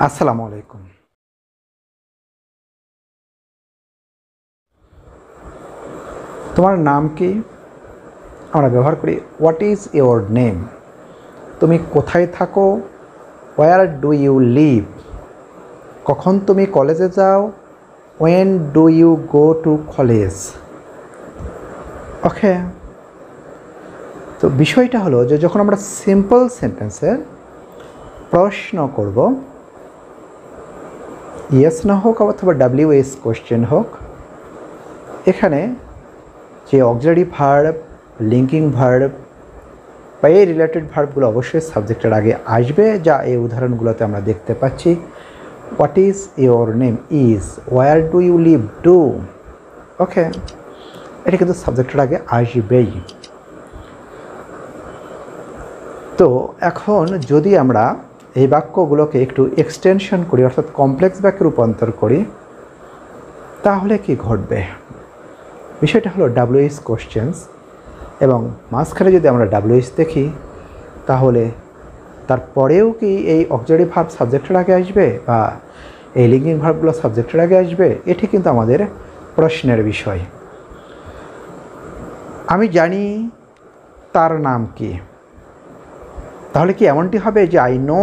আসসালামু আলাইকুম। তোমার নাম কি? আমরা ব্যবহার করি হোয়াট ইজ ইওর নেম। তুমি কোথায় থাকো? Where do you live. কখন তুমি কলেজে যাও? When do you go to college. Okay, তো বিষয়টা হলো যে যখন আমরা সিম্পল সেন্টেন্সে প্রশ্ন করব, ইয়েস না হোক অথবা WH কোয়েশ্চেন হোক, এখানে যে অক্সিলারি ভার্ব, লিঙ্কিং ভার্ব বা এই রিলেটেড ভার্বগুলো অবশ্যই সাবজেক্টের আগে আসবে, যা এই উদাহরণগুলোতে আমরা দেখতে পাচ্ছি। What is your name is, where do you live do. Okay, এটা কিন্তু সাবজেক্টের আগে আসবেই। তো এখন যদি আমরা এই বাক্যগুলোকে একটু এক্সটেনশন করি, অর্থাৎ কমপ্লেক্স বাক্যে রূপান্তর করি, তাহলে কি ঘটবে? বিষয়টা হলো WH কোশ্চেন্স, এবং মাঝখানে যদি আমরা WH দেখি, তাহলে তারপরেও কি এই অক্সিলারি ভার্ব সাবজেক্টের আগে আসবে বা এই লিঙ্কিং ভার্বগুলো সাবজেক্টের আগে আসবে? এটি কিন্তু আমাদের প্রশ্নের বিষয়। আমি জানি তার নাম কি, তাহলে কি এমনটি হবে যে I know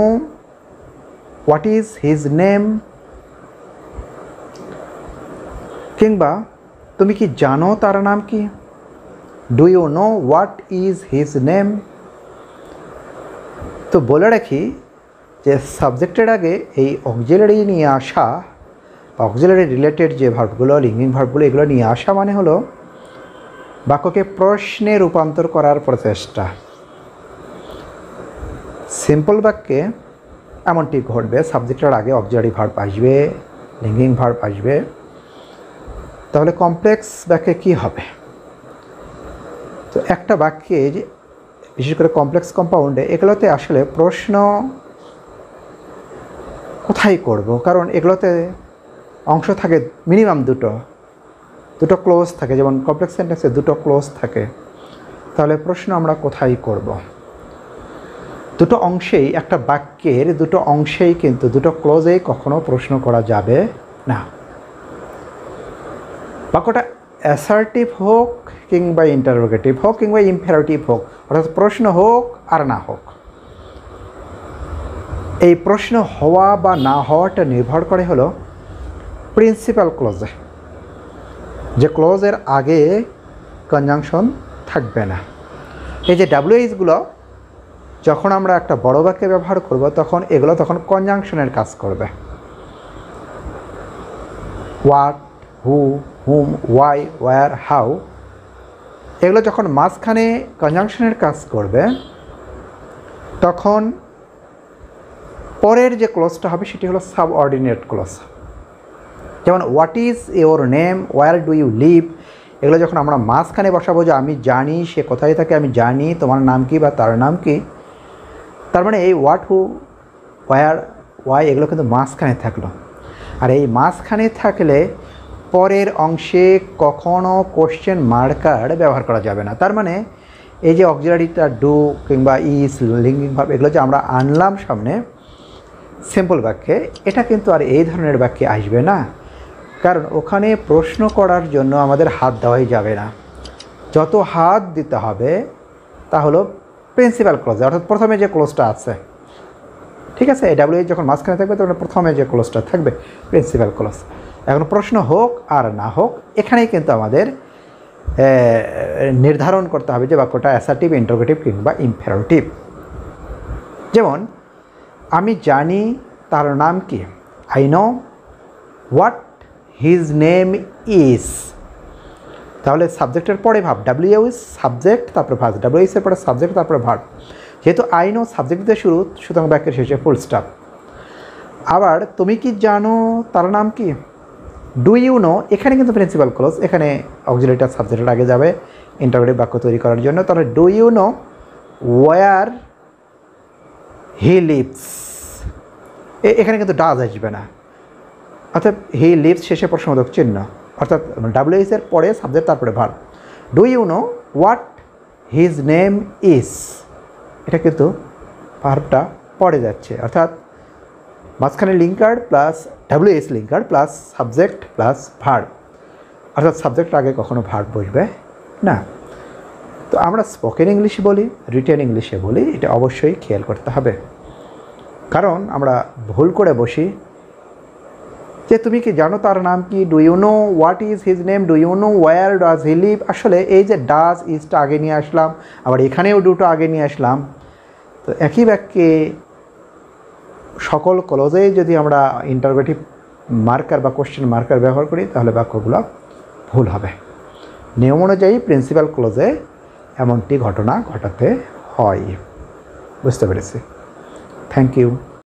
what is his name? কিংবা তুমি কি জানো তার নাম কি? Do you know what is his name? তো বলে রাখি যে সাবজেক্টের আগে এই অক্সিলারি নিয়ে আসা, অক্সিলারি রিলেটেড যে ভার্বগুলো, লিঙ্কিং ভার্বগুলো, এগুলো নিয়ে আসা মানে হলো বাক্যকে প্রশ্নে রূপান্তর করার প্রচেষ্টা। সিম্পল বাক্যে এমনটি ঘটবে, সাবজেক্টের আগে অক্সিলারি ভার্ব আসবে, লিঙ্কিং ভার্ব আসবে। তাহলে কমপ্লেক্স বাক্যে কি হবে? তো একটা বাক্যে যে বিশেষ করে কমপ্লেক্স কম্পাউন্ডে, এগুলোতে আসলে প্রশ্ন কোথায় করব? কারণ এগুলোতে অংশ থাকে মিনিমাম দুটো ক্লোজ থাকে, যেমন কমপ্লেক্স সেন্টেন্সে দুটো ক্লোজ থাকে। তাহলে প্রশ্ন আমরা কোথায় করব? দুটো অংশেই, একটা বাক্যের দুটো অংশেই কিন্তু দুটো ক্লোজেই কখনো প্রশ্ন করা যাবে না। বাক্যটা অ্যাসার্টিভ হোক কিংবা ইন্টারোগেটিভ হোক কিংবা ইম্পেরাটিভ হোক, অর্থাৎ প্রশ্ন হোক আর না হোক, এই প্রশ্ন হওয়া বা না হওয়াটা নির্ভর করে হলো প্রিন্সিপাল ক্লজে, যে ক্লজের আগে কনজাংশন থাকবে না। এই যে WHগুলো যখন আমরা একটা বড় বাক্যে ব্যবহার করব, তখন এগুলো তখন কনজাংশনের কাজ করবে। What, who, whom, why, where, how, এগুলো যখন মাঝখানে কনজাংশনের কাজ করবে, তখন পরের যে ক্লজটা হবে সেটি হলো সাবঅর্ডিনেট ক্লজ। যেমন what is your name, where do you live, এগুলো যখন আমরা মাঝখানে বসাবো, যে আমি জানি সে কোথায় থাকে, আমি জানি তোমার নাম কি বা তার নাম কি, তার মানে এই হোয়াট, হু, ওয়্যার, ওয়াই এগুলো কিন্তু মাঝখানে থাকলো। আর এই মাঝখানে থাকলে পরের অংশে কখনো কোশ্চেন মার্কার ব্যবহার করা যাবে না। তার মানে এই যে অক্সিলারিটা ডু কিংবা ইজ, লিঙ্কিং ভার্ব, এগুলো যে আমরা আনলাম সামনে সিম্পল বাক্যে, এটা কিন্তু আর এই ধরনের বাক্যে আসবে না, কারণ ওখানে প্রশ্ন করার জন্য আমাদের হাত দেওয়াই যাবে না। যত হাত দিতে হবে তা হলো প্রিন্সিপাল ক্লজে, অর্থাৎ প্রথমে যে ক্লোজটা আছে, ঠিক আছে, WH যখন মাঝখানে থাকবে তখন প্রথমে যে ক্লোজটা থাকবে প্রিন্সিপাল ক্লজ। এখন প্রশ্ন হোক আর না হোক, এখানেই কিন্তু আমাদের নির্ধারণ করতে হবে যে বাক্যটা অ্যাসার্টিভ, ইন্টারোগেটিভ কিংবা ইম্পেরাটিভ। যেমন আমি জানি তার নাম কি, I know what his name is. তাহলে সাবজেক্টের পরে ভার্ব, WH সাবজেক্ট, তারপরে ভার্ব, WH এর পরে সাবজেক্ট, তারপরে ভার্ব। যেহেতু আই নো সাবজেক্ট দিয়ে শুরু, সুতরাং বাক্যের শেষে ফুল স্টপ। আবার তুমি কি জানো তার নাম কি, ডু ইউ নো, এখানে কিন্তু প্রিন্সিপাল ক্লজ, এখানে অক্সিলারিটা সাবজেক্টের আগে যাবে ইন্টারোগেটিভ বাক্য তৈরি করার জন্য। তাহলে do you know where he lives, এখানে কিন্তু ডাজ আসবে না, অর্থাৎ হি লিভস শেষে প্রশ্নবোধক চিহ্ন, অর্থাৎ WH এর পরে সাবজেক্ট, তারপরে verb. Do you know what his name is, এটা কিন্তু ভার্বটা পড়ে যাচ্ছে, অর্থাৎ মাঝখানে linker plus WS linker plus subject plus verb, অর্থাৎ সাবজেক্ট আগে কখনো ভার্ব বসবে না। তো আমরা স্পোকেন ইংলিশে বলি, রিটেন ইংলিশে বলি, এটা অবশ্যই খেয়াল করতে হবে। কারণ আমরা ভুল করে বসি যে তুমি কি জানো তার নাম কি, do you know what is his name, do you know where does he live. আসলে এই যে ডাজ ইজটা আগে নিয়ে আসলাম, আবার এখানেও দুটো আগে নিয়ে আসলাম, তো একই বাক্যে সকল ক্লজেই যদি আমরা ইন্টারোগেটিভ মার্কার বা কোশ্চেন মার্কার ব্যবহার করি তাহলে বাক্যগুলো ভুল হবে। নিয়ম অনুযায়ী প্রিন্সিপাল ক্লজে এমনটি ঘটনা ঘটাতে হয়। বুঝতে পেরেছি। Thank you.